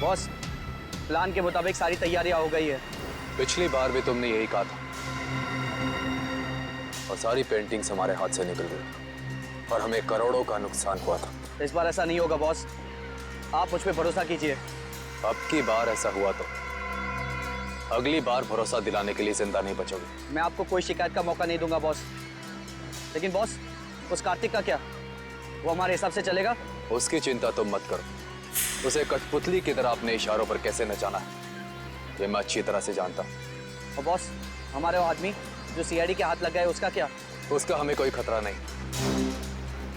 Boss, plan के मुताबिक सारी तैयारियां हो गई है। पिछली बार भी तुमने यही कहा था और सारी पेंटिंग्स हमारे हाथ से निकल गई और हमें करोड़ों का नुकसान हुआ था। इस बार ऐसा नहीं होगा बॉस, आप मुझ पे भरोसा कीजिए। अब की बार ऐसा हुआ तो अगली बार भरोसा दिलाने के लिए जिंदा नहीं बचोगे। मैं आपको कोई शिकायत का मौका नहीं दूंगा बॉस। लेकिन बॉस, उस कार्तिक का क्या? वो हमारे हिसाब से चलेगा? उसकी चिंता तुम मत करो। उसे कठपुतली की तरह अपने इशारों पर कैसे नचाना है ये मैं अच्छी तरह से जानता हूँ। और बॉस, हमारे वो आदमी जो सीआईडी के हाथ लग गए, उसका क्या? उसका हमें कोई खतरा नहीं,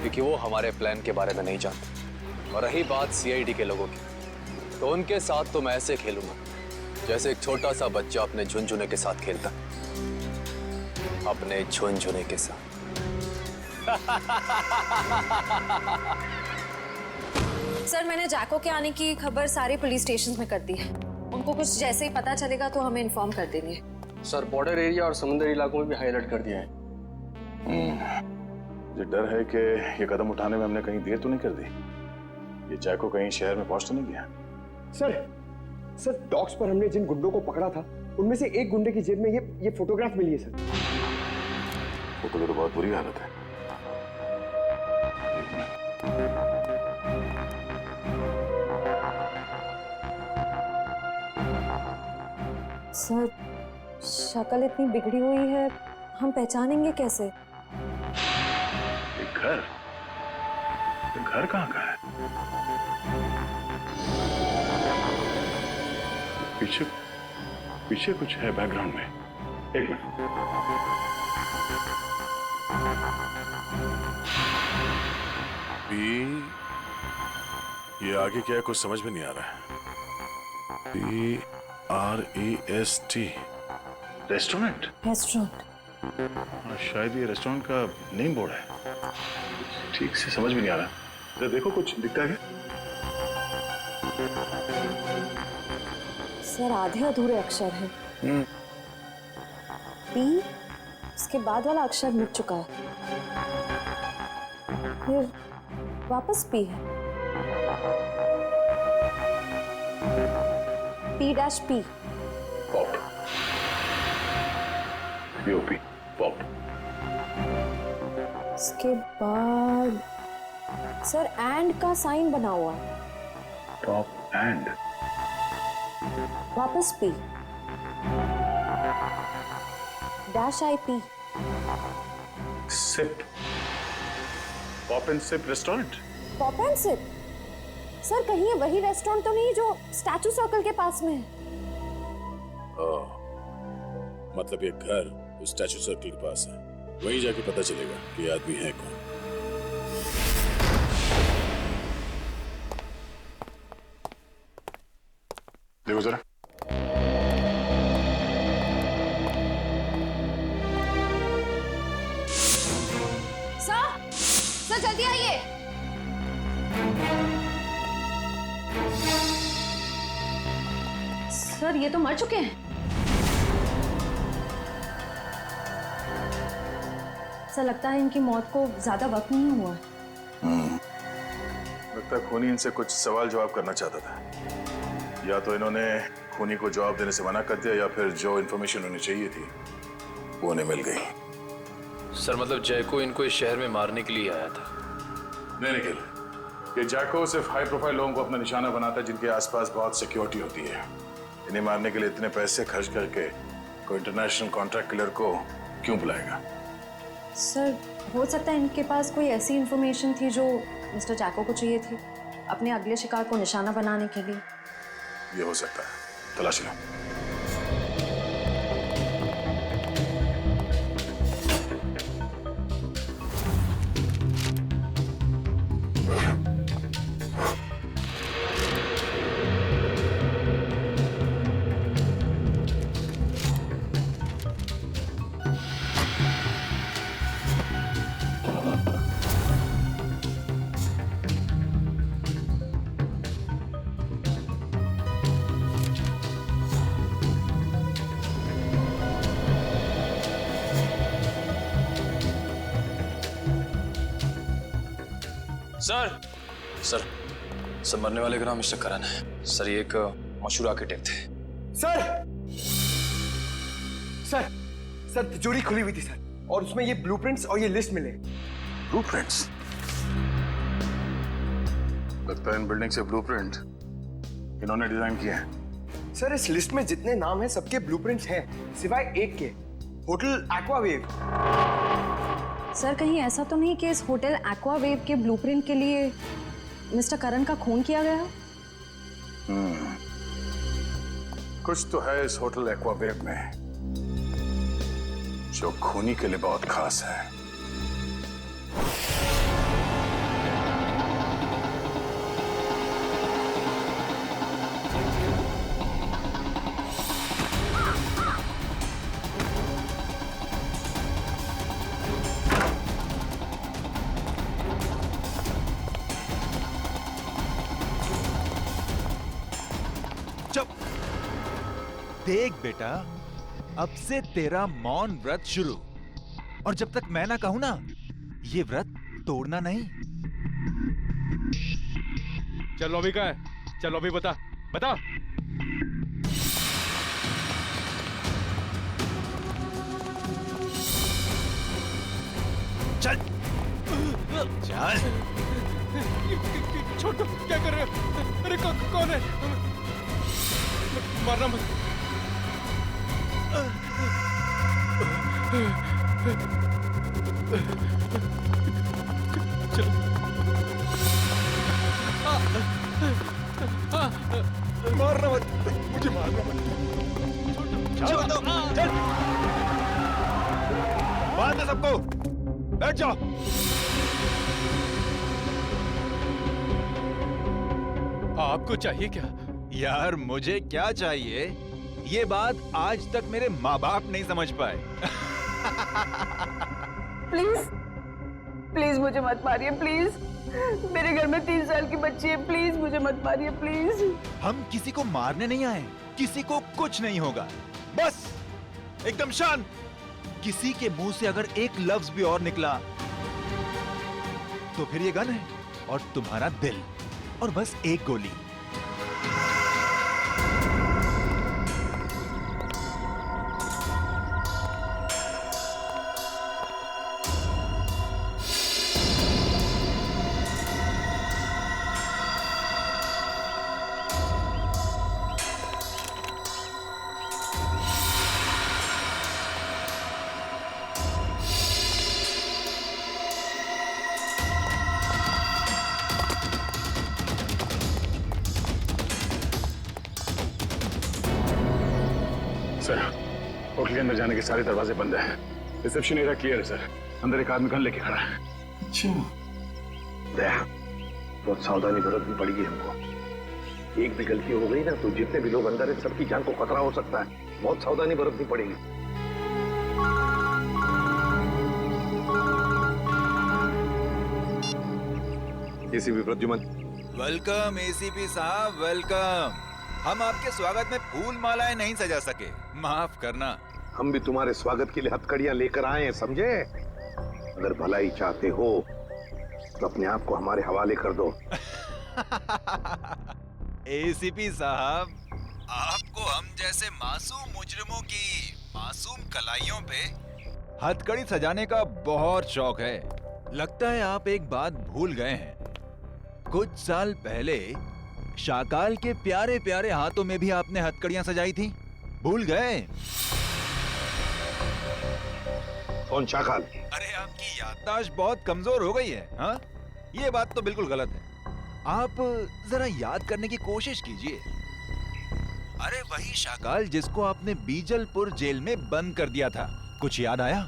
क्योंकि वो हमारे प्लान के बारे में नहीं जानते। और रही बात सीआईडी के लोगों की, तो उनके साथ तो मैं ऐसे खेलूंगा जैसे एक छोटा सा बच्चा अपने झुनझुने के साथ खेलता, अपने झुनझुने के साथ। सर, मैंने जैको के आने की खबर सारे पुलिस स्टेशन में कर दी है। उनको कुछ जैसे ही पता चलेगा तो हमें इन्फॉर्म कर देंगे। सर, बॉर्डर एरिया और समुद्री इलाकों में भी हाई अलर्ट कर दिया है। मुझे डर है कि ये कदम उठाने में हमने कहीं देर तो नहीं कर दी। ये जैको कहीं शहर में पहुंच तो नहीं गया? सर डॉक्स पर हमने जिन गुंडों को पकड़ा था उनमें से एक गुंडे की जेब में ये फोटोग्राफ मिली है सर। फोटो तो बहुत बुरी हालत है। सर, शक्ल इतनी बिगड़ी हुई है, हम पहचानेंगे कैसे? एक घर? ये घर कहाँ का है? पीछे पीछे कुछ है बैकग्राउंड में। एक मिनट। ये आगे क्या है कुछ समझ में नहीं आ रहा है। PREST restaurant. शायद ये रेस्टोरेंट का नेम बोर्ड है। ठीक से समझ में नहीं आ रहा। जरा देखो कुछ दिखता है? सर, आधे अधूरे अक्षर हैं। पी, उसके बाद वाला अक्षर मिट चुका है, फिर वापस पी है। P-P। पॉप। POP pop. उसके बाद सर एंड का साइन बना हुआ है। Pop and. वापस P. -IP। Sip. Pop and sip restaurant. Pop and sip. Sir, कहीं ये वही रेस्टोरेंट तो नहीं जो स्टैचू सर्कल के पास में है? मतलब ये घर उस स्टैचू सर्कल के पास है। वहीं जाके पता चलेगा कि ये आदमी है कौन। देखो जरा। सर जल्दी आइए। सर, ये तो मर चुके हैं। सर, लगता है इनकी मौत को ज्यादा वक्त नहीं हुआ। लगता है खूनी इनसे कुछ सवाल जवाब करना चाहता था। या तो इन्होंने खूनी को जवाब देने से मना कर दिया या फिर जो इन्फॉर्मेशन उन्हें चाहिए थी वो उन्हें मिल गई। सर, मतलब जैको इनको इस शहर में मारने के लिए आया था? नहीं निखिल, ये जैको सिर्फ हाई प्रोफाइल लोगों को अपना निशाना बनाता है जिनके आसपास बहुत सिक्योरिटी होती है। इन्हें मारने के लिए इतने पैसे खर्च करके कोई इंटरनेशनल कॉन्ट्रैक्ट किलर को क्यों बुलाएगा? सर, हो सकता है इनके पास कोई ऐसी इंफॉर्मेशन थी जो मिस्टर जैको को चाहिए थी अपने अगले शिकार को निशाना बनाने के लिए। ये हो सकता है, तलाशी लो। सर। सर, सर मरने वाले का नाम मिस्टर करण है। सर ये एक मशहूर आर्किटेक्ट थे। सर सर सर तिजोरी खुली हुई थी सर, और उसमें ये ब्लूप्रिंट्स और ये लिस्ट मिले। ब्लूप्रिंट्स? लगता है इन बिल्डिंग से ब्लूप्रिंट इन्होंने डिजाइन किए हैं। सर इस लिस्ट में जितने नाम हैं सबके ब्लूप्रिंट्स हैं सिवाय एक के, होटल एक्वावेव। सर कहीं ऐसा तो नहीं कि इस होटल एक्वावेव के ब्लूप्रिंट के लिए मिस्टर करण का खून किया गया? कुछ तो है इस होटल एक्वावेव में जो खूनी के लिए बहुत खास है। देख बेटा, अब से तेरा मौन व्रत शुरू, और जब तक मैं ना कहूं ना, ये व्रत तोड़ना नहीं। चल लॉबी का है, चल लॉबी बता बता। चल चल। छोड़ दो, क्या कर रहे हो? अरे कौन है? मारना मत। चलो। मारना मत, मुझे मारना मत। चल चल, बांध दे सबको, बैठ जाओ। आपको चाहिए क्या? यार मुझे क्या चाहिए, ये बात आज तक मेरे माँ बाप नहीं समझ पाए। प्लीज प्लीज मुझे मत मारिए, प्लीज। मेरे घर में 3 साल की बच्ची है, प्लीज मुझे मत मारिए, प्लीज। हम किसी को मारने नहीं आए, किसी को कुछ नहीं होगा, बस एकदम शांत। किसी के मुंह से अगर एक लफ्ज भी और निकला तो फिर ये गन है और तुम्हारा दिल, और बस एक गोली। सर होटल के अंदर जाने के सारे दरवाजे बंद हैं। रिसेप्शन एरिया क्लियर है सर। अंदर एक आदमी गन लेके खड़ा है। अच्छा दया, बहुत सावधानी बरतनी पड़ेगी हमको। एक भी गलती हो गई ना तो जितने भी लोग अंदर हैं सबकी जान को खतरा हो सकता है। बहुत सावधानी बरतनी पड़ेगी। एसीपी प्रद्युमन। वेलकम एसीपी साहब, वेलकम। हम आपके स्वागत में फूल मालाएं नहीं सजा सके, माफ करना। हम भी तुम्हारे स्वागत के लिए हथकड़ियां लेकर आए हैं, समझे? अगर भलाई चाहते हो तो अपने आप को हमारे हवाले कर दो। एसीपी साहब, आपको हम जैसे मासूम मुजरिमों की मासूम कलाइयों पे हथकड़ी सजाने का बहुत शौक है। लगता है आप एक बात भूल गए हैं। कुछ साल पहले शाकाल के प्यारे प्यारे हाथों में भी आपने हथकड़ियां सजाई थी, भूल गए? कौन शाकाल? अरे आपकी याददाश्त बहुत कमजोर हो गई है। हाँ, ये बात तो बिल्कुल गलत है। आप जरा याद करने की कोशिश कीजिए। अरे वही शाकाल जिसको आपने बीजलपुर जेल में बंद कर दिया था, कुछ याद आया?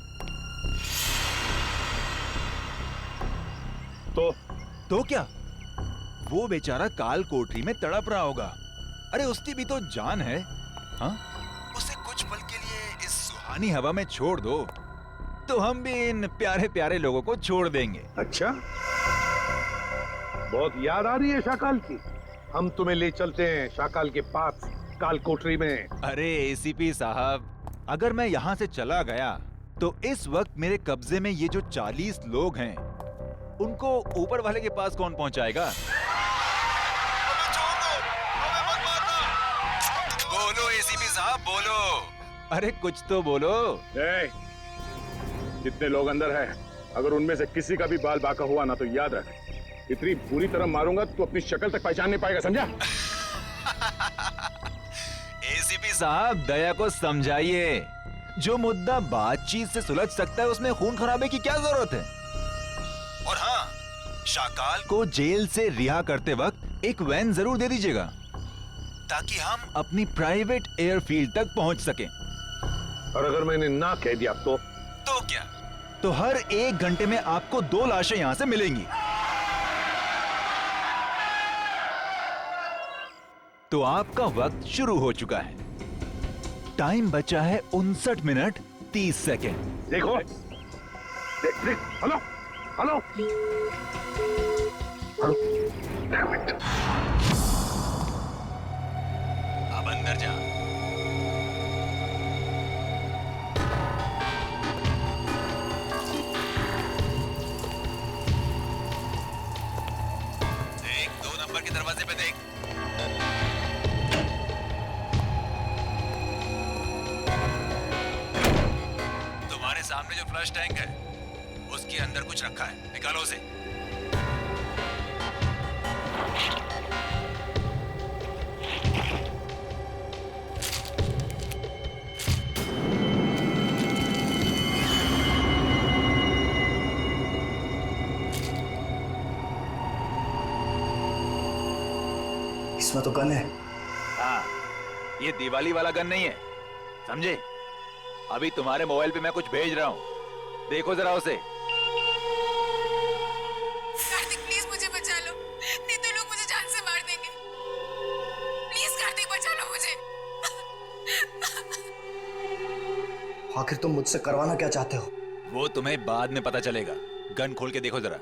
तो क्या? वो बेचारा काल कोठरी में तड़प रहा होगा। अरे उसकी भी तो जान है। हाँ, उसे कुछ पल के लिए इस सुहानी हवा में छोड़ दो तो हम भी इन प्यारे प्यारे लोगों को छोड़ देंगे। अच्छा, बहुत याद आ रही है शाकाल की। हम तुम्हें ले चलते हैं शाकाल के पास, काल कोठरी में। अरे एसीपी साहब, अगर मैं यहाँ से चला गया तो इस वक्त मेरे कब्जे में ये जो 40 लोग हैं उनको ऊपर वाले के पास कौन पहुंचाएगा? एसीपी साहब बोलो। अरे कुछ तो बोलो। जितने लोग अंदर हैं, अगर उनमें से किसी का भी बाल बाका हुआ ना तो याद रख, इतनी बुरी तरह मारूंगा तो अपनी शक्ल तक पहचान नहीं पाएगा, समझा? एसीपी साहब दया को समझाइए। जो मुद्दा बातचीत से सुलझ सकता है उसमें खून खराबे की क्या जरूरत है। और हाँ, शाकाल को जेल से रिहा करते वक्त एक वैन जरूर दे दीजिएगा ताकि हम अपनी प्राइवेट एयरफील्ड तक पहुंच सकें। और अगर मैंने ना कह दिया तो क्या? तो हर 1 घंटे में आपको 2 लाशें यहां से मिलेंगी। तो आपका वक्त शुरू हो चुका है। टाइम बचा है 59 मिनट 30 सेकेंड। देखो, देख, hello hello hello, Damn it. अब अंदर जा। देख, 2 नंबर के दरवाजे पे देख। तुम्हारे सामने जो फ्लश टैंक है उसके अंदर कुछ रखा है, निकालो उसे। इसमें तो गन है। हाँ, ये दिवाली वाला गन नहीं है, समझे? अभी तुम्हारे मोबाइल पे मैं कुछ भेज रहा हूँ, देखो जरा उसे। कार्तिक प्लीज मुझे बचा लो, नहीं तो लोग मुझे जान से मार देंगे। प्लीज कार्तिक बचा लो मुझे। आखिर तुम मुझसे करवाना क्या चाहते हो? वो तुम्हें बाद में पता चलेगा। गन खोल के देखो जरा।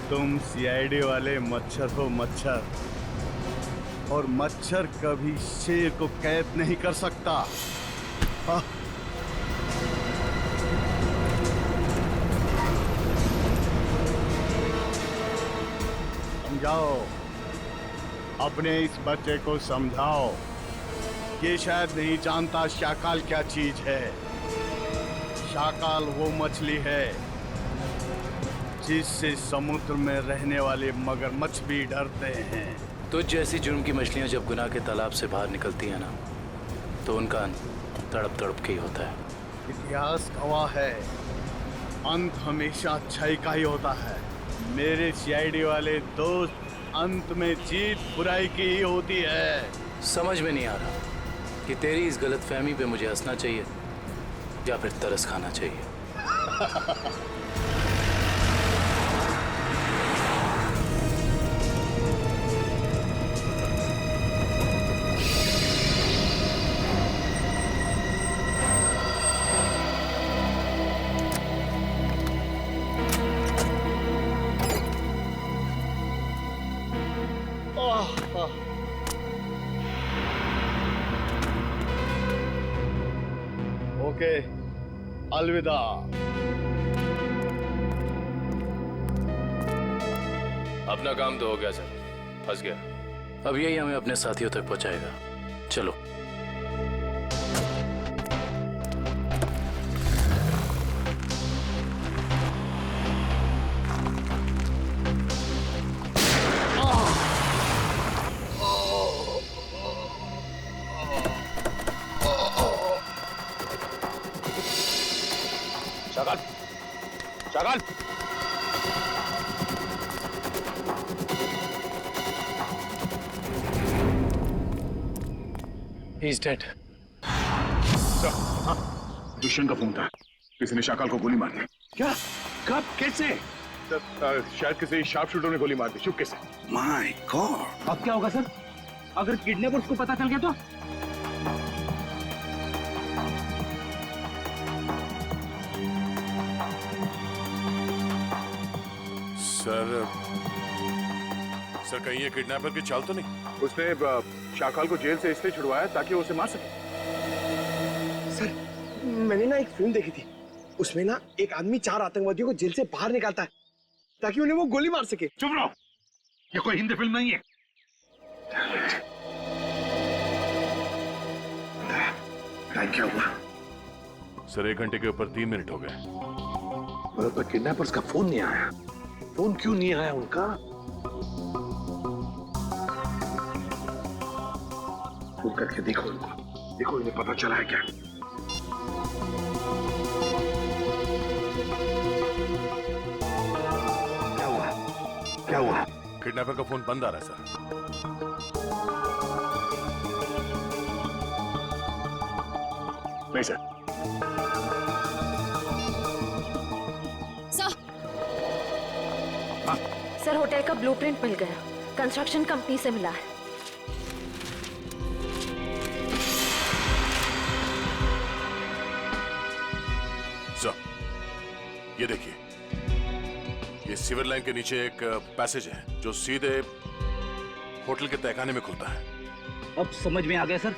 तुम सीआईडी वाले मच्छर हो मच्छर, और मच्छर कभी शेर को कैद नहीं कर सकता। समझाओ, अपने इस बच्चे को समझाओ। ये शायद नहीं जानता शाकाल क्या चीज है। शाकाल वो मछली है जिससे समुद्र में रहने वाले मगरमच्छ भी डरते हैं। तो जैसी जुर्म की मछलियां जब गुनाह के तालाब से बाहर निकलती हैं ना, तो उनका अंत तड़प तड़प के ही होता है। इतिहास गवाह है, अंत हमेशा अच्छाई का ही होता है। मेरे सीआईडी वाले दोस्त, अंत में जीत बुराई की ही होती है। समझ में नहीं आ रहा कि तेरी इस गलतफहमी पे मुझे हंसना चाहिए या फिर तरस खाना चाहिए। ओके, अलविदा। अपना काम तो हो गया सर, फंस गया। अब यही हमें अपने साथियों तक पहुंचाएगा। चलो। Shakaal, Shakaal, He's dead. दुष्यंत का फोन था, किसी ने शाकाल को गोली मार दी। क्या? कब? कैसे? शायद किसी शार्प शूटर ने गोली मार दी चुपके से। माय गॉड, अब क्या होगा सर? अगर किडनैपर्स को पता चल गया तो? सर कहीं ये किडनैपर की चाल तो नहीं? उसने शाकाल को जेल से इसलिए छुड़वाया ताकि वो उसे मार सके। सर मैंने ना एक फिल्म देखी थी, उसमें ना एक आदमी 4 आतंकवादियों को जेल से बाहर निकालता है ताकि उन्हें वो गोली मार सके। चुप रहो, ये कोई हिंदी फिल्म नहीं है। क्या हुआ? सर 1 घंटे के ऊपर 3 मिनट हो गए। पर किडनैपर्स का फोन नहीं आया। फोन क्यों नहीं आया उनका? फोन करके देखो उनको, देखो इन्हें पता चला है क्या? क्या हुआ? क्या हुआ? किडनैपर का फोन बंद आ रहा है सर। नहीं सर। सर होटल का ब्लूप्रिंट मिल गया, कंस्ट्रक्शन कंपनी से मिला है। सर ये देखिए, ये सीवर लाइन के नीचे एक पैसेज है जो सीधे होटल के तहखाने में खुलता है। अब समझ में आ गया सर,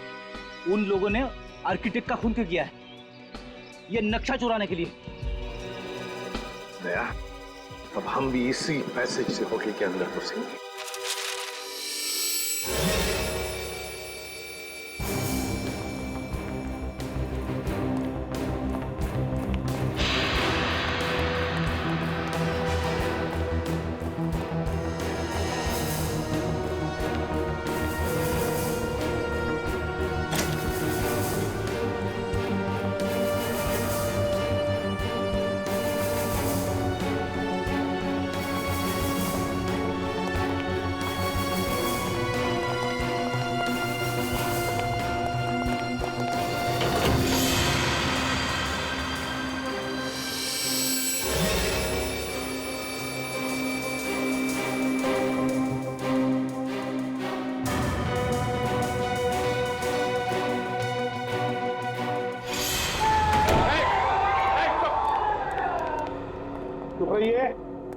उन लोगों ने आर्किटेक्ट का खून क्यों किया है? ये नक्शा चुराने के लिए। दया, अब हम भी इसी पैसेज से होटल के अंदर घुसेंगे।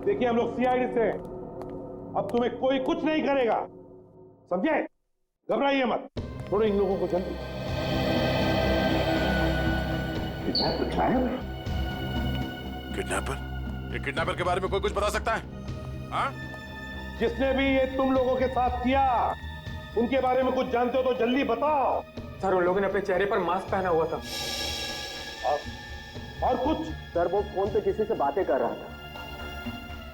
देखिए हम लोग सीआईडी से, अब तुम्हें कोई कुछ नहीं करेगा, समझे? घबराइए मत, थोड़े इन लोगों को जल्दी। किडनैपर? ये किडनैपर के बारे में कोई कुछ बता सकता है? हाँ? जिसने भी ये तुम लोगों के साथ किया, उनके बारे में कुछ जानते हो तो जल्दी बताओ। सर उन लोगों ने अपने चेहरे पर मास्क पहना हुआ था। और कुछ? सर वो फोन पे किसी से बातें कर रहा था।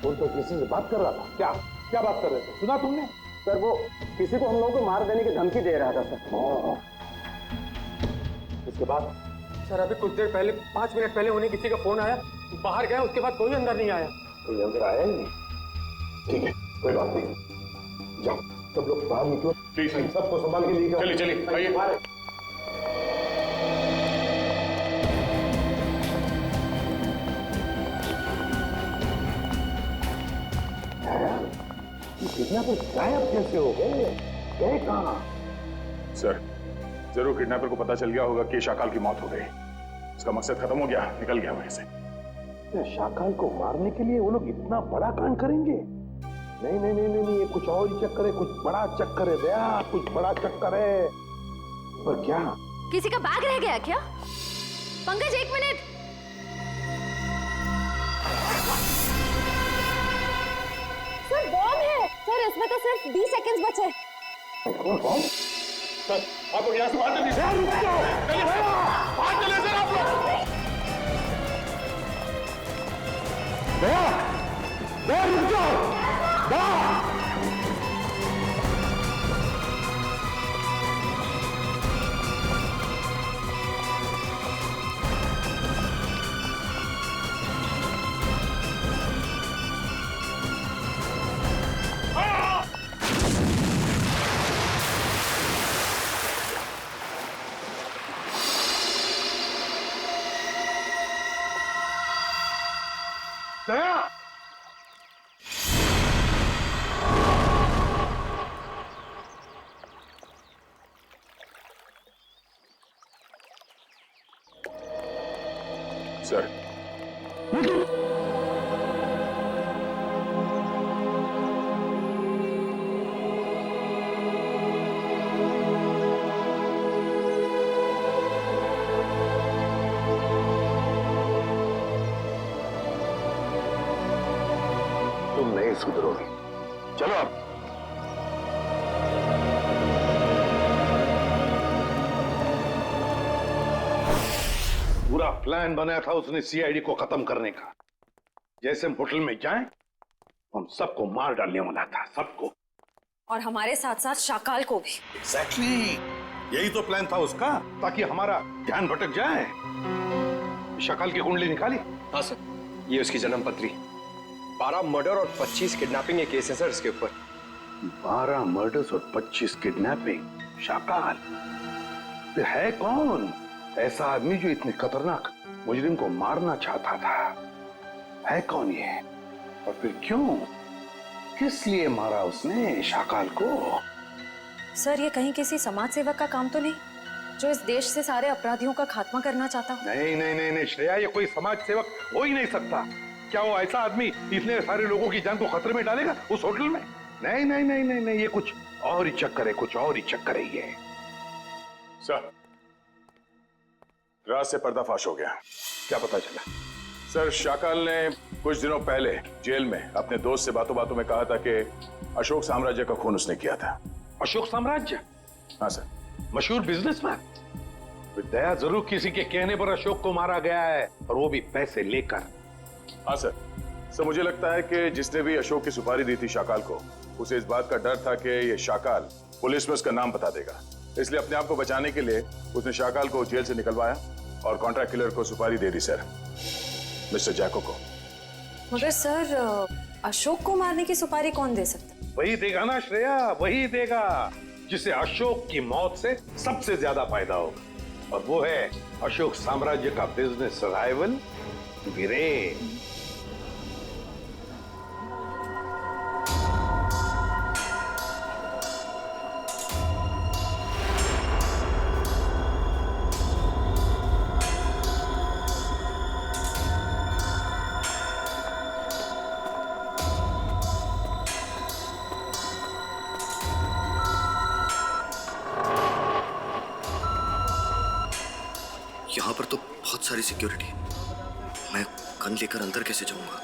फोन पे किसी से बात कर रहा था? क्या क्या बात कर रहे थे, सुना तुमने? सर वो किसी को हम लोगों को मार देने की धमकी दे रहा था सर। इसके बाद? सर अभी कुछ देर पहले, 5 मिनट पहले उन्हें किसी का फोन आया, बाहर गया, उसके बाद कोई अंदर नहीं आया। कोई अंदर आया ही नहीं? ठीक है, कोई बात नहीं, जाओ सब लोग बाहर निकलो प्लीज, सबको संभाल के लिए। चलिए चलिए आइए। किडनैपर गायब कैसे हो गए? गए कहाँ? सर जरूर किडनैपर को पता चल गया होगा कि शाकाल की मौत हो गई। उसका मकसद खत्म हो गया, निकल गया वहीं से। शाकाल को मारने के लिए वो लोग इतना बड़ा कांड करेंगे? नहीं नहीं नहीं नहीं, ये कुछ और ही चक्कर है, कुछ बड़ा चक्कर है दया, कुछ बड़ा चक्कर है। पर क्या? किसी का बैग रह गया क्या? पंकज 1 मिनट। सर बॉम्ब है सर, इसमें तो सिर्फ 20 सेकंड्स बचे। सर आप लोग यहाँ से बाहर चलिए। बाहर चलिए सर आप लोग। रुक जाओ। तुम नहीं सुधरोगे। चलो अब। पूरा प्लान बनाया था उसने सीआईडी को खत्म करने का। जैसे हम होटल में जाएं, हम सबको मार डालने वाला था, सबको। और हमारे साथ साथ शाकाल को भी। एग्जैक्टली, यही तो प्लान था उसका, ताकि हमारा ध्यान भटक जाए। शाकाल की कुंडली निकाली? हाँ सर, ये उसकी जन्म पत्री। 12 मर्डर और 25 किडनैपिंग के केस हैं सर इसके ऊपर। 12 मर्डर्स और 25 किडनैपिंग। शाकाल फिर है कौन ऐसा आदमी जो इतने खतरनाक मुजरिम को मारना चाहता था? है कौन ये, और फिर क्यों, किस लिए मारा उसने शाकाल को? सर, ये कहीं किसी समाज सेवक का काम तो नहीं जो इस देश से सारे अपराधियों का खात्मा करना चाहता हो? नहीं नहीं नहीं नहीं श्रेया, ये कोई समाज सेवक हो ही नहीं सकता। क्या वो ऐसा आदमी इतने सारे लोगों की जान को खतरे में डालेगा उस होटल में? नहीं नहीं नहीं नहीं नहीं, ये कुछ और ही चक्कर है, कुछ और ही चक्कर है ये। सर, रात से पर्दाफाश हो गया। क्या पता चला? सर, शाकाल ने कुछ दिनों पहले जेल में अपने दोस्त से बातों बातों में कहा था कि अशोक साम्राज्य का खून उसने किया था। अशोक साम्राज्य? हाँ सर। मशहूर बिजनेसमैन। दया जरूर किसी के कहने पर अशोक को मारा गया है, और वो भी पैसे लेकर। हाँ सर। सर, मुझे लगता है कि जिसने भी अशोक की सुपारी दी थी शाकाल को, उसे इस बात का डर था कि ये शाकाल पुलिस में उसका नाम बता देगा। इसलिए अपने आप को बचाने के लिए उसने शाकाल को जेल से निकलवाया और कॉन्ट्रैक्ट किलर को सुपारी दे दी सर, मिस्टर जैको को। मगर सर, अशोक को मारने की सुपारी कौन दे सकता? वही देगा ना श्रेया, वही देगा जिसे अशोक की मौत से सबसे ज्यादा फायदा होगा, और वो है अशोक साम्राज्य का बिजनेस राइवल वीरेन। यहाँ पर तो बहुत सारी सिक्योरिटी है, मैं गन लेकर अंदर कैसे जाऊंगा?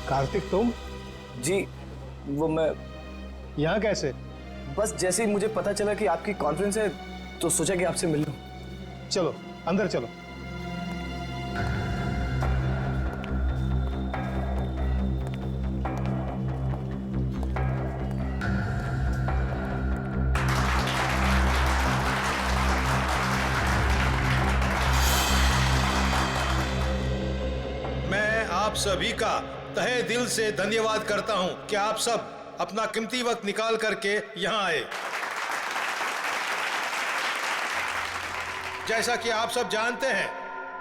कार्तिक, तुम? जी, वो मैं यहाँ कैसे? बस जैसे ही मुझे पता चला कि आपकी कॉन्फ्रेंस है तो सोचा कि आपसे मिल लूं। चलो अंदर चलो। आप सभी का तहे दिल से धन्यवाद करता हूं कि आप सब अपना कीमती वक्त निकाल करके यहां आए। जैसा कि आप सब जानते हैं,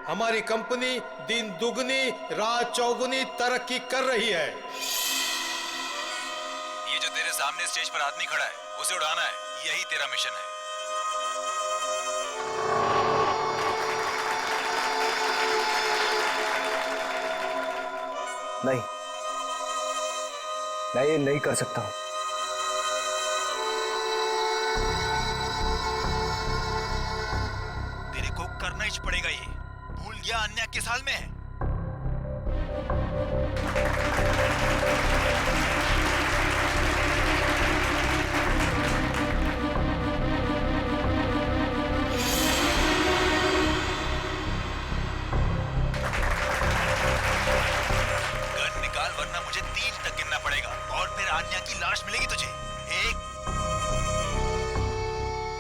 हमारी कंपनी दिन दुगनी रात चौगुनी तरक्की कर रही है। ये जो तेरे सामने स्टेज पर आदमी खड़ा है, उसे उड़ाना है, यही तेरा मिशन है। नहीं, मैं ये नहीं कर सकता हूं। तेरे को करना ही पड़ेगा, ये भूल गया अन्य के साल में है। वरना मुझे 3 तक गिनना पड़ेगा और फिर आन्या की लाश मिलेगी तुझे। 1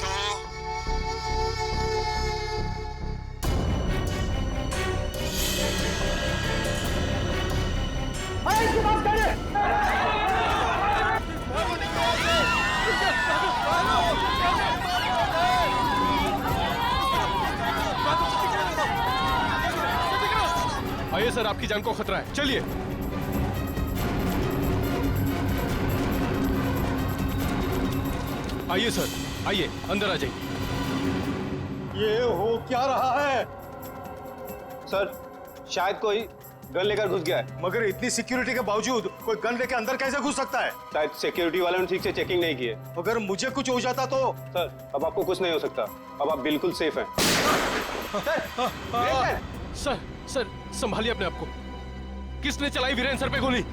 2 आइए सर, आपकी जान को खतरा है, चलिए। आइए सर, आइए अंदर आ जाइए। ये हो क्या रहा है? सर शायद कोई गन लेकर घुस गया है। मगर इतनी सिक्योरिटी के बावजूद कोई गन लेकर अंदर कैसे घुस सकता है? शायद सिक्योरिटी वालों ने ठीक से चेकिंग नहीं की है। अगर मुझे कुछ हो जाता तो? सर अब आपको कुछ नहीं हो सकता, अब आप बिल्कुल सेफ हैं। सर सर संभालिए अपने आप को। किसने चलाई वीरेन सर पे गोली?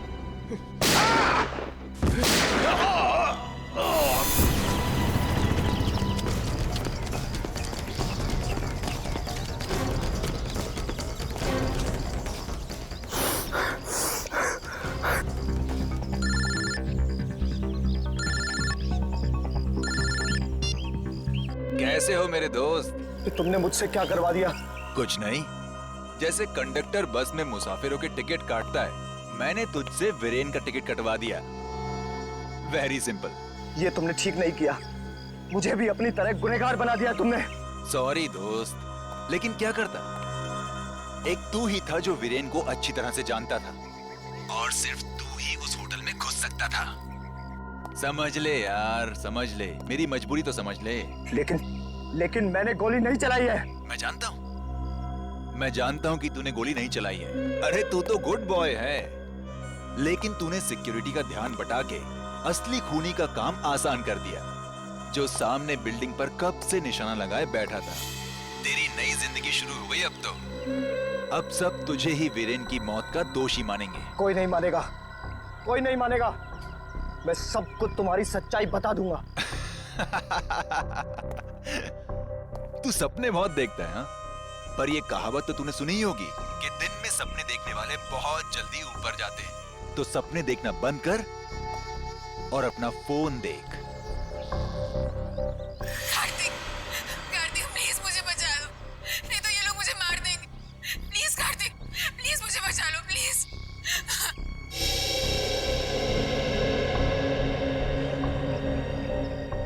कैसे हो मेरे दोस्त? तो तुमने मुझसे क्या करवा दिया? कुछ नहीं, जैसे कंडक्टर बस में मुसाफिरों के टिकट काटता है, मैंने तुझसे वीरेन का टिकट कटवा दिया। Very simple. ये तुमने ठीक नहीं किया, मुझे भी अपनी तरह गुनहगार बना दिया तुमने। सॉरी दोस्त, लेकिन क्या करता? एक तू ही था जो वीरेन को अच्छी तरह से जानता था, और सिर्फ तू ही उस होटल में घुस सकता था। समझ ले यार, समझ ले, मेरी मजबूरी तो समझ ले। लेकिन मैंने गोली नहीं चलाई है। मैं जानता हूँ, मैं जानता हूँ कि तूने गोली नहीं चलाई है। अरे तू तो गुड बॉय है, लेकिन तूने सिक्योरिटी का ध्यान बटा के असली खूनी का काम आसान कर दिया, जो सामने बिल्डिंग पर कब से निशाना लगाए बैठा था। तेरी नई जिंदगी शुरू हो गई अब तो। अब सब तुझे ही वीरेन की मौत का दोषी मानेंगे। कोई नहीं मानेगा, कोई नहीं मानेगा। मैं सबको तुम्हारी सच्चाई बता दूंगा। तू सपने बहुत देखता है, हाँ? पर ये कहावत तो तूने सुनी ही होगी कि दिन में सपने देखने वाले बहुत जल्दी ऊपर जाते हैं। तो सपने देखना बंद कर और अपना फोन देख। कार्तिक, कार्तिक प्लीज मुझे बचा लो, नहीं तो ये लोग मुझे मार देंगे। प्लीज कार्तिक, प्लीज मुझे बचा लो, प्लीज।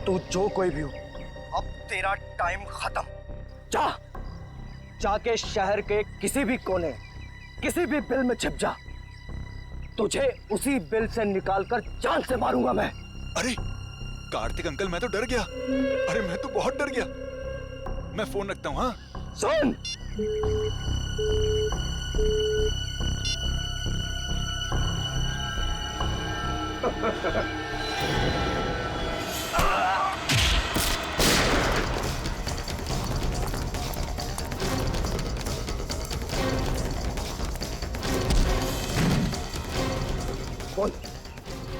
तू जो कोई भी हो, अब तेरा टाइम खत्म। जाके शहर के किसी भी कोने, किसी भी बिल में छिप जा। तुझे उसी बिल से निकालकर जान से मारूंगा मैं। अरे कार्तिक अंकल, मैं तो डर गया। अरे मैं तो बहुत डर गया। मैं फोन रखता हूँ। हाँ सुन,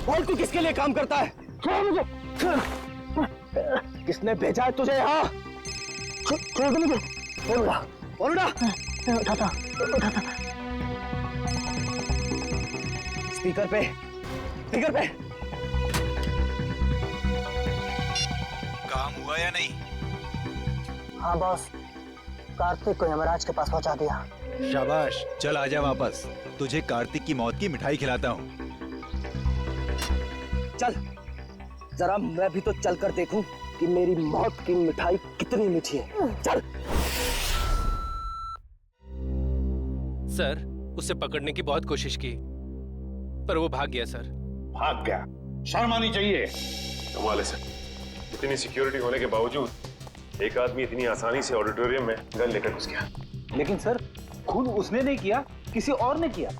बोल तू किसके लिए काम करता है? किसने भेजा है तुझे यहाँ? बोल स्पीकर पे, स्पीकर पे। काम हुआ या नहीं? हाँ बॉस, कार्तिक को यमराज के पास पहुंचा दिया। शाबाश, चल आजा वापस। तुझे कार्तिक की मौत की मिठाई खिलाता हूँ। चल, जरा मैं भी तो चल कर देखूं कि मेरी मौत की मिठाई कितनी मीठी है। चल। सर, उसे पकड़ने की बहुत कोशिश की, पर वो भाग गया सर। भाग गया? शर्म आनी चाहिए। कमाल है सर, इतनी सिक्योरिटी होने के बावजूद एक आदमी इतनी आसानी से ऑडिटोरियम में गन लेकर घुस गया। लेकिन सर, खून उसने नहीं किया, किसी और ने किया।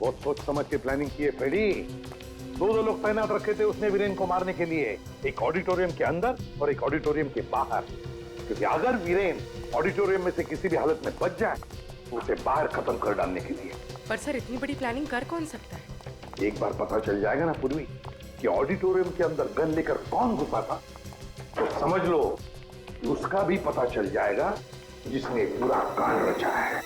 बहुत सोच समझ के प्लानिंग की है फ्रेडी। दो लोग तैनात रखे थे उसने वीरेन को मारने के लिए, एक ऑडिटोरियम के अंदर और एक ऑडिटोरियम के बाहर। क्योंकि अगर वीरेन ऑडिटोरियम में से किसी भी हालत में बच जाए तो उसे बाहर खत्म कर डालने के लिए। पर सर, इतनी बड़ी प्लानिंग कर कौन सकता है? एक बार पता चल जाएगा ना पूर्वी कि ऑडिटोरियम के अंदर गन लेकर कौन घुसा था, तो समझ लो कि उसका भी पता चल जाएगा जिसने पूरा कांड रचा है।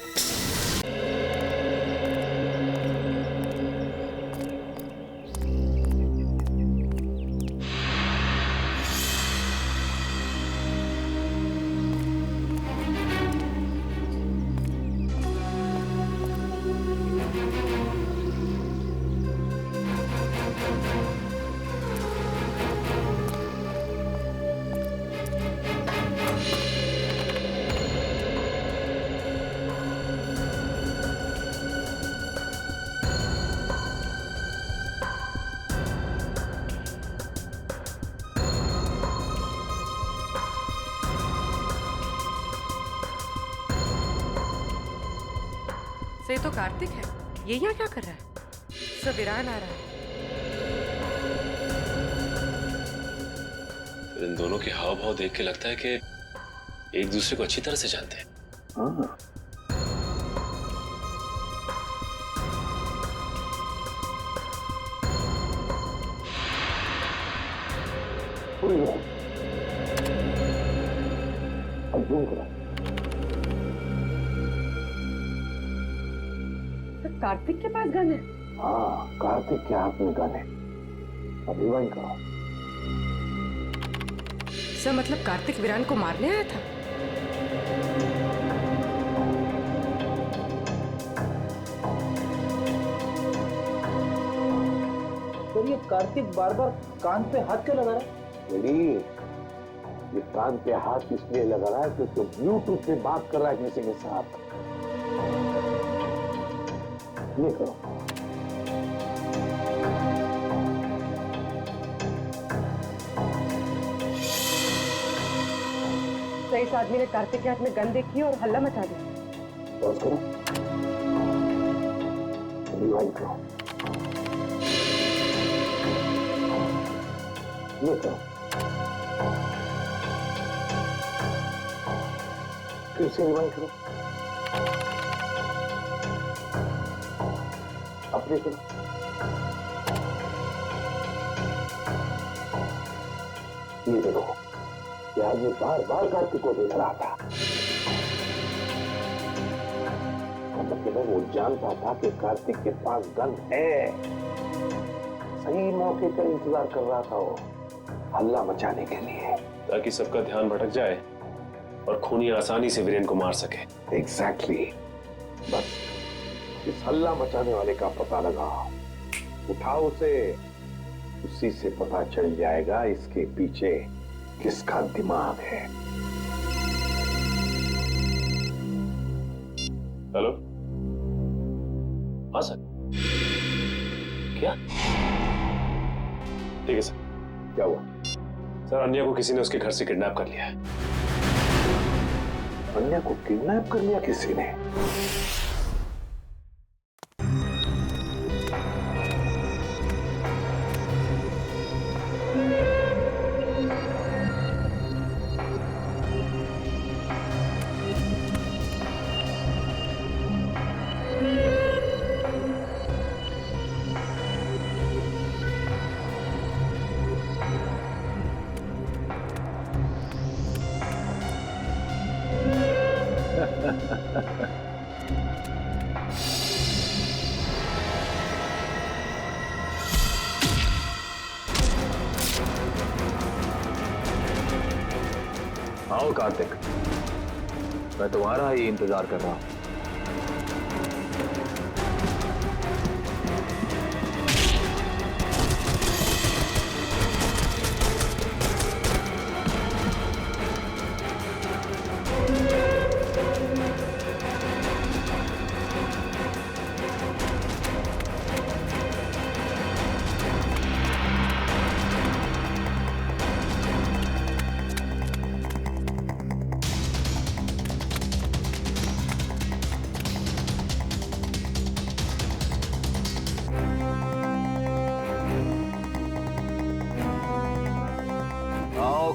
सर ये तो कार्तिक है, ये यहाँ क्या कर रहा है? सर विरान आ रहा है। इन दोनों के हाव भाव देख के लगता है कि एक दूसरे को अच्छी तरह से जानते हैं। हाँ। कार्तिक के पास गन है? हाँ, कार्तिक के हाथ में गन है। अभी वही करो। सर मतलब कार्तिक विरान को मारने आया था? तो ये कार्तिक बार बार कान पे हाथ क्यों लगा रहा है? नहीं, ये कान पे हाथ इसलिए लगा रहा है क्योंकि ब्लूटूथ पे बात कर रहा है किसी के साथ। ये करो। तो इस आदमी ने कार्तिक के हाथ में गन देखी और हल्ला मचा दिया। बस करो। रिवाइंड करो। ये करो। फिर से रिवाइंड करो। अपने करो। ये देखो, यार ये बार बार कार्तिक को देख रहा था। मतलब वो जानता था कि कार्तिक के पास गन है। सही मौके का इंतजार कर रहा था वो, हल्ला मचाने के लिए, ताकि सबका ध्यान भटक जाए और खूनी आसानी से वीरेन को मार सके। एग्जैक्टली। बस इस हल्ला मचाने वाले का पता लगाओ, उठाओ उसे, उसी से पता चल जाएगा इसके पीछे किसका दिमाग है। हेलो, हाँ सर। क्या? ठीक है सर। क्या हुआ? सर अन्या को किसी ने उसके घर से किडनैप कर लिया है। अन्या को किडनैप कर लिया किसी ने? आओ कार्तिक, मैं तुम्हारा ही इंतजार कर रहा हूं।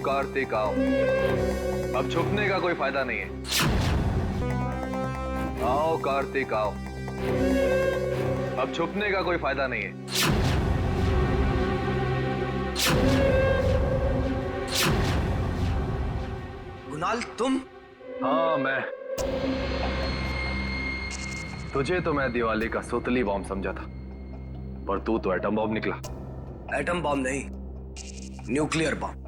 कार्तिक आओ, अब छुपने का कोई फायदा नहीं है। आओ कार्तिक आओ, अब छुपने का कोई फायदा नहीं है। कुणाल तुम? हाँ मैं। तुझे तो मैं दिवाली का सुतली बॉम्ब समझा था, पर तू तो एटम बॉम्ब निकला। एटम बॉम्ब नहीं, न्यूक्लियर बॉम्ब,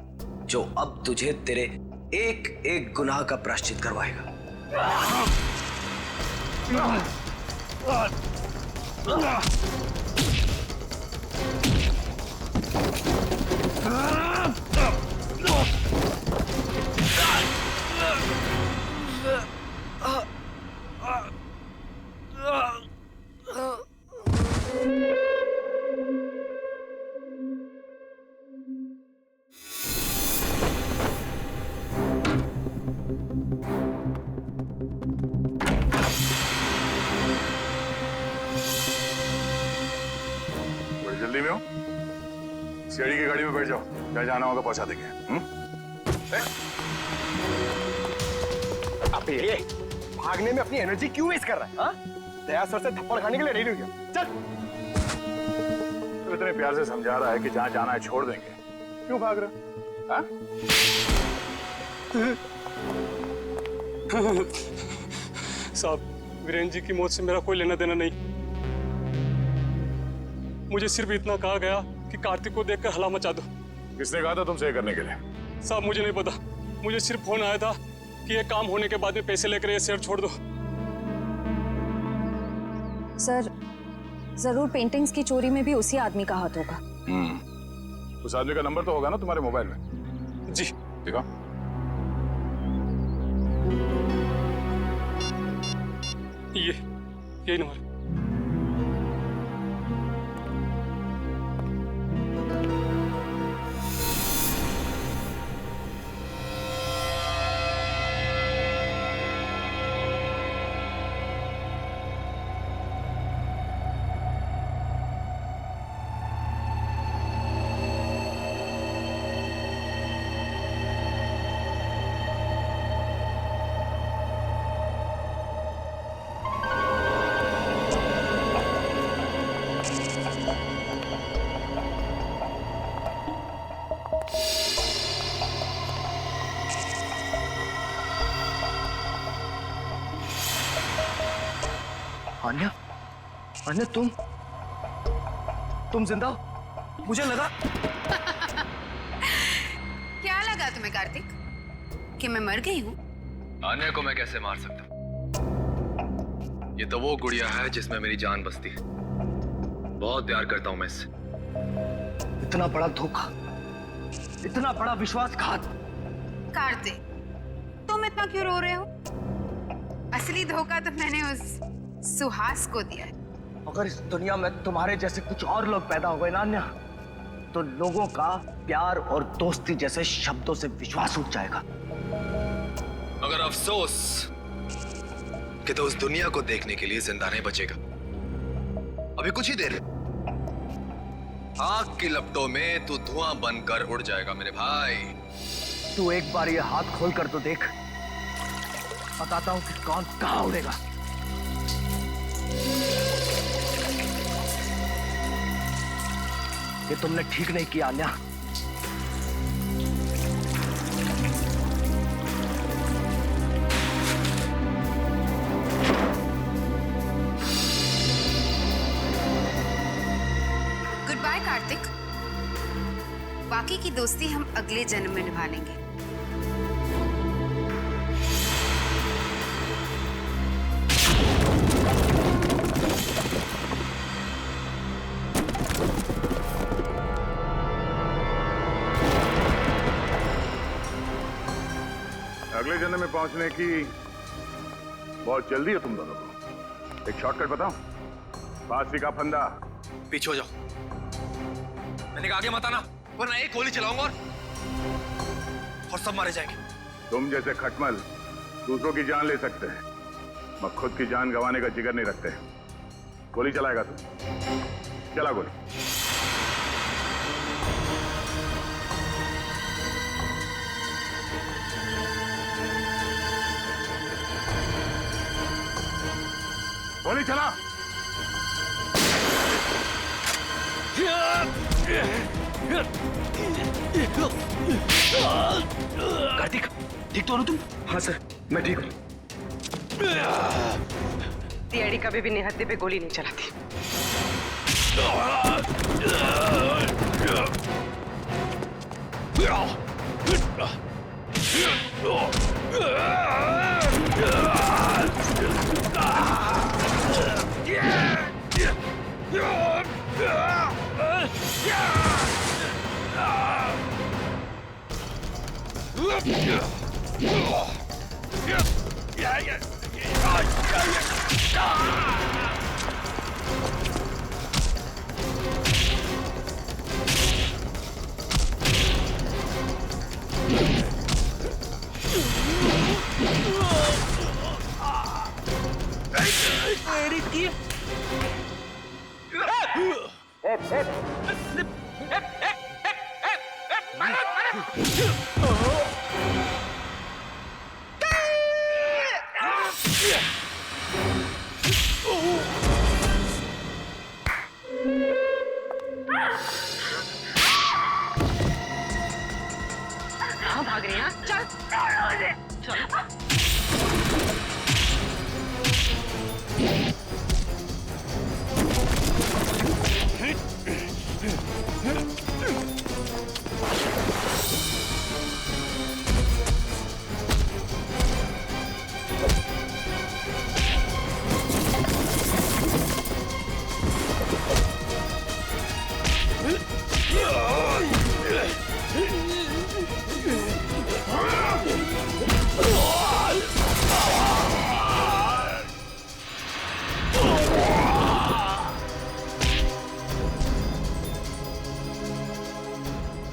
जो अब तुझे तेरे एक एक गुनाह का प्रायश्चित करवाएगा। जल्दी में हो? सीआईडी की गाड़ी में बैठ जाओ, जहाँ जाना होगा पहुंचा देंगे। अबे ये भागने में अपनी एनर्जी क्यों वेस्ट कर रहा है? हाँ? दया सर से थप्पड़ खाने के लिए रेडी हो गया। चल। तो इतने प्यार से समझा रहा है कि जहाँ जाना है छोड़ देंगे, क्यों भाग रहे? हाँ? साहब, वीरेंद्र जी की मौत से मेरा कोई लेना देना नहीं। मुझे सिर्फ इतना कहा गया कि कार्तिक को देखकर हला मचा दो। किसने कहा था तुमसे ये करने के लिए? साहब मुझे नहीं पता, मुझे सिर्फ फोन आया था कि ये काम होने के बाद में पैसे लेकर ये शहर छोड़ दो। सर, जरूर पेंटिंग्स की चोरी में भी उसी आदमी का हाथ होगा। उस आदमी का नंबर तो होगा ना तुम्हारे मोबाइल में? जी। देखो। यही नंबर। अन्या, अन्या तुम जिंदा हो? मुझे लगा। क्या लगा तुम्हें कार्तिक कि मैं मर गई हूँ? आन्या को मैं कैसे मार सकता हूँ? ये तो वो गुड़िया है जिसमें मेरी जान बसती है। बहुत प्यार करता हूँ मैं इससे। इतना बड़ा धोखा, इतना बड़ा विश्वासघात। कार्तिक, तुम इतना क्यों रो रहे हो? असली धोखा तो मैंने उस सुहास को दिया है। अगर इस दुनिया में तुम्हारे जैसे कुछ और लोग पैदा हो गए ना अन्या, तो लोगों का प्यार और दोस्ती जैसे शब्दों से विश्वास उठ जाएगा। मगर अफसोस कि तो उस दुनिया को देखने के लिए जिंदा नहीं बचेगा। अभी कुछ ही देर, आग की लपटों में तू धुआं बनकर उड़ जाएगा मेरे भाई। तू एक बार ये हाथ खोल कर तो देख, बताता हूं कि कौन कहां उड़ेगा। ये तुमने ठीक नहीं किया अन्या। गुड बाय कार्तिक, बाकी की दोस्ती हम अगले जन्म में निभा लेंगे। अगले जन्म में पहुंचने की बहुत जल्दी है तुम दोनों को। एक शॉर्टकट बताऊं? फांसी का फंदा। पीछे हो जाओ। मैंने कहा आगे मत आना, वरना एक गोली चलाऊंगा और सब मारे जाएंगे। तुम जैसे खटमल दूसरों की जान ले सकते हैं, मगर खुद की जान गंवाने का जिगर नहीं रखते। गोली चलाएगा तू? चला गोली। गोली चला। कार्तिक, ठीक तो हो ना तुम? हाँ सर, मैं ठीक हूँ। सीआईडी कभी भी निहत्थे पे गोली नहीं चलाती। कहाँ भाग रही हैं? चल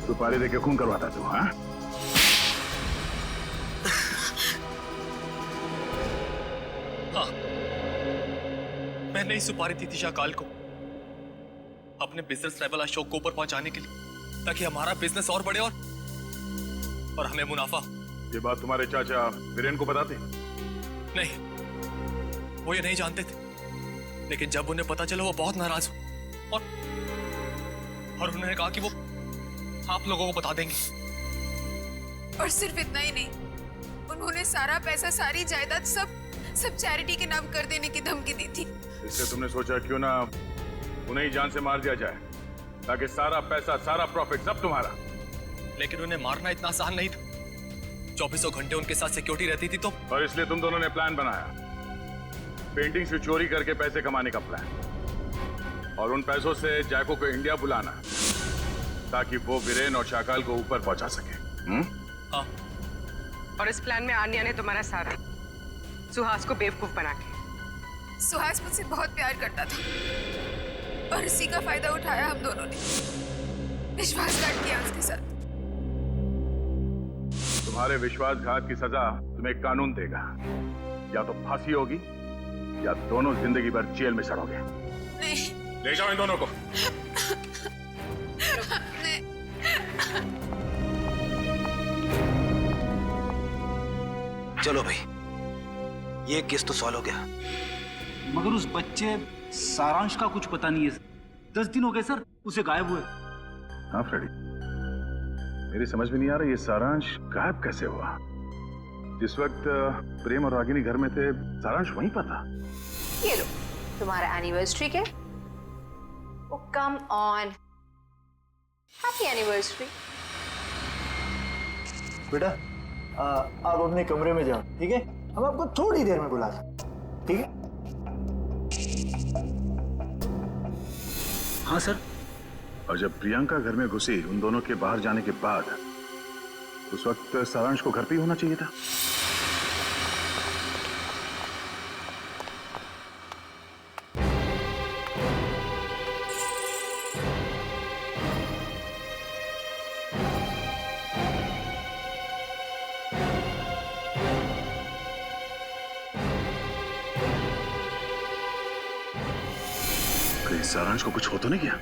सुपारी देके खून करवाता तू, हाँ? हाँ, मैंने ही सुपारी दी थी शाकाल को अपने बिजनेस ट्रैवल अशोक को ऊपर पहुंचाने के लिए, ताकि हमारा बिजनेस और बढ़े और हमें मुनाफा। ये बात तुम्हारे चाचा वीरेन को बताते? नहीं, वो ये नहीं जानते थे, लेकिन जब उन्हें पता चला वो बहुत नाराज हो और उन्होंने कहा कि वो आप लोगों को बता देंगे। और सिर्फ इतना ही नहीं, उन्होंने सारा पैसा, सारी जायदाद सब चैरिटी के नाम कर देने की धमकी दी थी। इसलिए तुमने सोचा क्यों ना उन्हें ही जान से मार दिया जाए, ताकि सारा पैसा, सारा प्रॉफिट सब तुम्हारा। लेकिन उन्हें मारना इतना आसान नहीं था, 2400 घंटे उनके साथ सिक्योरिटी रहती थी तो। और इसलिए तुम दोनों ने प्लान बनाया, पेंटिंग से चोरी करके पैसे कमाने का प्लान, और उन पैसों से जैको को इंडिया बुलाना, ताकि वो वीरेन और शाकाल को ऊपर पहुंचा सके। हाँ। और इस प्लान में आन्या ने तुम्हारा सारा सुहास को बेवकूफ बना के। सुहास मुझसे बहुत प्यार करता था और इसी का फायदा उठाया हम दोनों ने, विश्वासघात किया उसके साथ। तुम्हारे विश्वासघात की सजा तुम्हें कानून देगा, या तो फांसी होगी या दोनों जिंदगी भर जेल में सड़ोगे। नहीं। ले जाओ इन दोनों को। चलो भाई, ये केस तो सॉल्व हो गया। मगर उस बच्चे सारांश का कुछ पता नहीं है। 10 दिन हो गए सर उसे गायब हुए। हाँ फ्रेडी, मेरी समझ में नहीं आ रहा ये सारांश गायब कैसे हुआ। जिस वक्त प्रेम और रागिनी घर में थे, सारांश वहीं पर था। ये लो तुम्हारा एनिवर्सरी के। ओ कम ऑन, हैप्पी एनिवर्सरी। बेटा आप अपने कमरे में जाओ, ठीक है? हम आपको थोड़ी देर में बुला सकते, ठीक है? हाँ सर। और जब प्रियंका घर में घुसी उन दोनों के बाहर जाने के बाद, उस वक्त सारांश को घर पे ही होना चाहिए था। सारांश को कुछ हो तो नहीं गया?